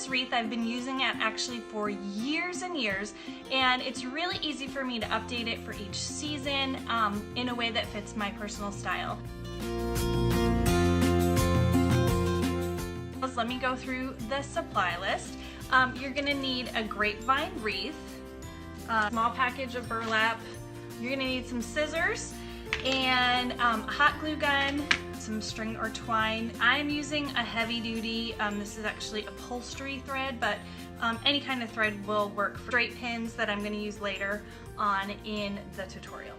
this wreath. I've been using it actually for years and years, and it's really easy for me to update it for each season in a way that fits my personal style. Let me go through the supply list. You're gonna need a grapevine wreath, a small package of burlap. You're gonna need some scissors and a hot glue gun, some string or twine. I'm using a heavy duty, this is actually upholstery thread, but any kind of thread will work for straight pins that I'm gonna use later on in the tutorial.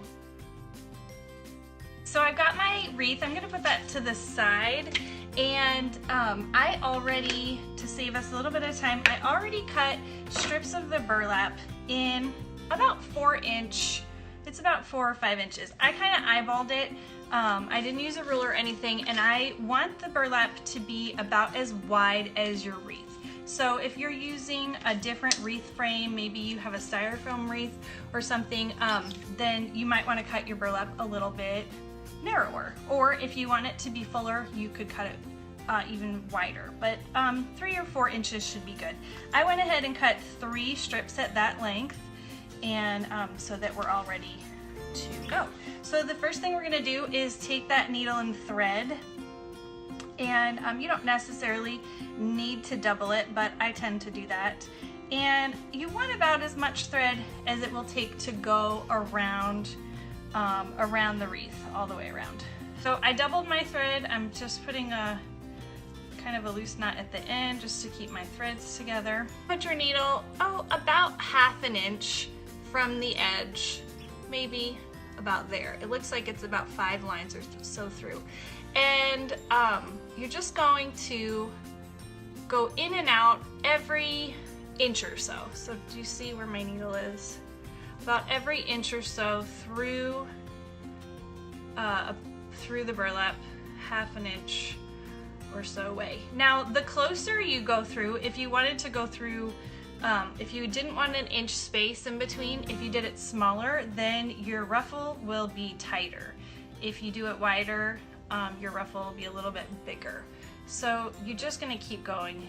So I've got my wreath. I'm gonna put that to the side, and I already, to save us a little bit of time, I already cut strips of the burlap in about 4-inch, it's about 4 or 5 inches. I kind of eyeballed it. I didn't use a ruler or anything, and I want the burlap to be about as wide as your wreath. So if you're using a different wreath frame, maybe you have a styrofoam wreath or something, then you might want to cut your burlap a little bit narrower. Or if you want it to be fuller, you could cut it even wider, but 3 or 4 inches should be good. I went ahead and cut 3 strips at that length, and so that we're all ready to go. So the first thing we're gonna do is take that needle and thread, and you don't necessarily need to double it, but I tend to do that. And you want about as much thread as it will take to go around around the wreath, all the way around. So I doubled my thread. I'm just putting a kind of a loose knot at the end just to keep my threads together. Put your needle, about 1/2 inch from the edge, maybe about there. It looks like it's about 5 lines or so through. And you're just going to go in and out every inch or so. So do you see where my needle is? About every inch or so through the burlap, 1/2 inch or so away. Now the closer you go through, if you wanted to go through, if you didn't want an inch space in between, if you did it smaller, then your ruffle will be tighter. If you do it wider, your ruffle will be a little bit bigger. So you're just gonna keep going.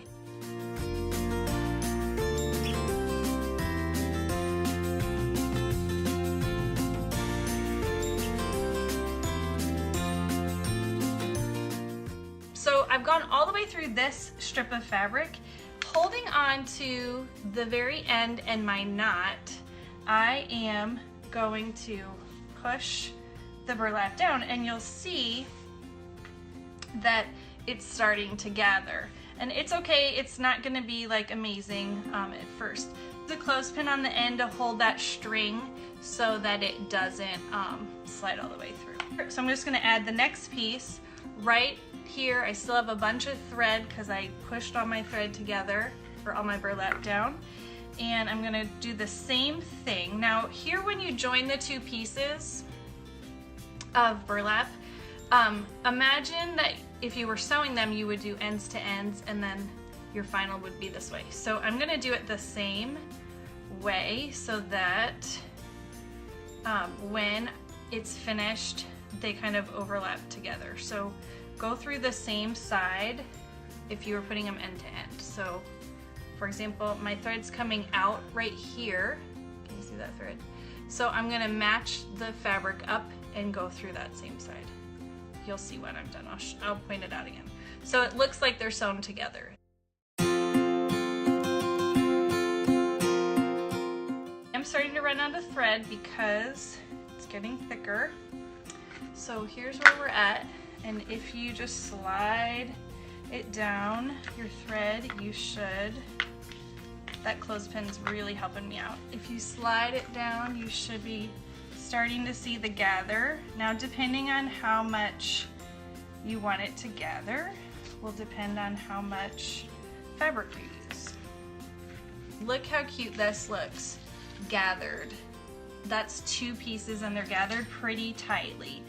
So I've gone all the way through this strip of fabric. Holding on to the very end and my knot, I am going to push the burlap down, and you'll see that it's starting to gather. And it's okay, it's not gonna be like amazing at first. The clothespin on the end to hold that string so that it doesn't slide all the way through. So I'm just gonna add the next piece right here. I still have a bunch of thread because I pushed all my thread together, or all my burlap down, and I'm gonna do the same thing. Now here, when you join the 2 pieces of burlap, imagine that if you were sewing them, you would do ends to ends, and then your final would be this way. So I'm gonna do it the same way so that when it's finished, they kind of overlap together. So go through the same side if you were putting them end to end. So for example, my thread's coming out right here. Can you see that thread? So I'm gonna match the fabric up and go through that same side. You'll see when I'm done. I'll point it out again. So it looks like they're sewn together. I'm starting to run out of thread because it's getting thicker. So here's where we're at. And if you just slide it down your thread, you should, that clothespin's really helping me out. If you slide it down, you should be starting to see the gather. Now, depending on how much you want it to gather will depend on how much fabric you use. Look how cute this looks gathered. That's 2 pieces and they're gathered pretty tightly.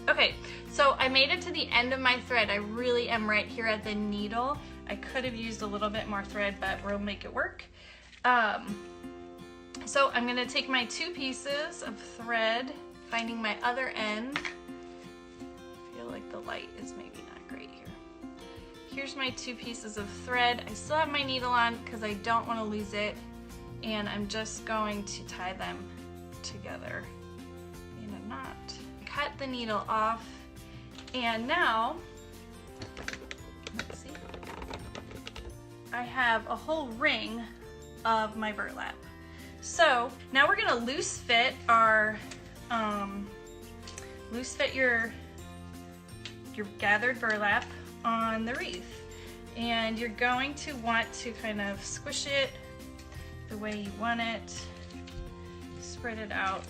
Okay, so I made it to the end of my thread. I really am right here at the needle. I could have used a little bit more thread, but we'll make it work. So I'm gonna take my 2 pieces of thread, finding my other end. I feel like the light is maybe not great here. Here's my 2 pieces of thread. I still have my needle on because I don't want to lose it, and I'm just going to tie them together in a knot. Cut the needle off, and now, let's see, I have a whole ring of my burlap. So now we're gonna loose fit our, your gathered burlap on the wreath. And you're going to want to kind of squish it the way you want it, spread it out,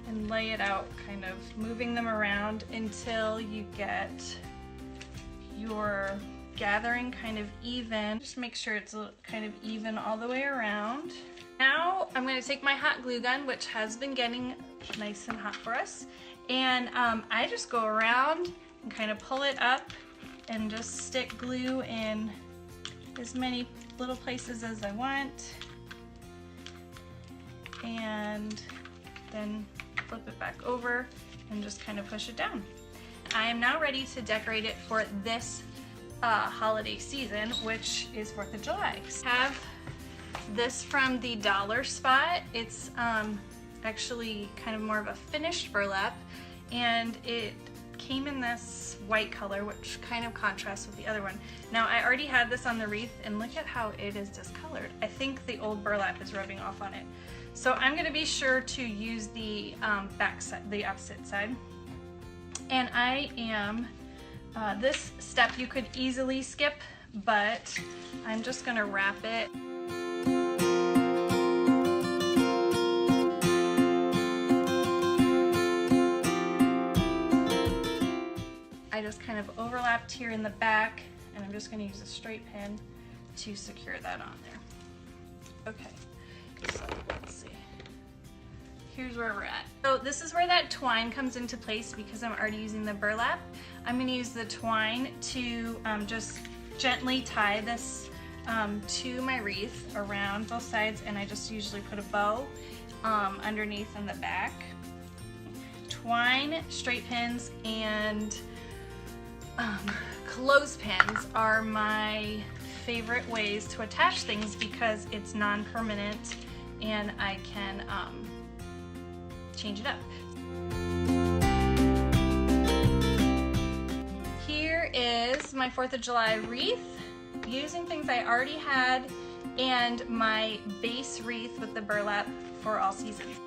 and lay it out, kind of moving them around until you get your gathering kind of even. Just make sure it's kind of even all the way around. Now I'm going to take my hot glue gun, which has been getting nice and hot for us, and I just go around and kind of pull it up and just stick glue in as many little places as I want, and then flip it back over and just kind of push it down. I am now ready to decorate it for this holiday season, which is 4th of July. I have this from the dollar spot. It's actually kind of more of a finished burlap, and it came in this white color, which kind of contrasts with the other one. Now I already had this on the wreath, and look at how it is discolored. I think the old burlap is rubbing off on it. So I'm going to be sure to use the back side, the opposite side. And I am, this step you could easily skip, but I'm just going to wrap it. I just kind of overlapped here in the back, and I'm just going to use a straight pin to secure that on there. Okay, so let's see. Here's where we're at. So this is where that twine comes into place because I'm already using the burlap. I'm going to use the twine to just gently tie this to my wreath around both sides, and I just usually put a bow underneath in the back. Twine, straight pins, and clothespins are my favorite ways to attach things because it's non-permanent and I can change it up. Here is my 4th of July wreath using things I already had and my base wreath with the burlap for all seasons.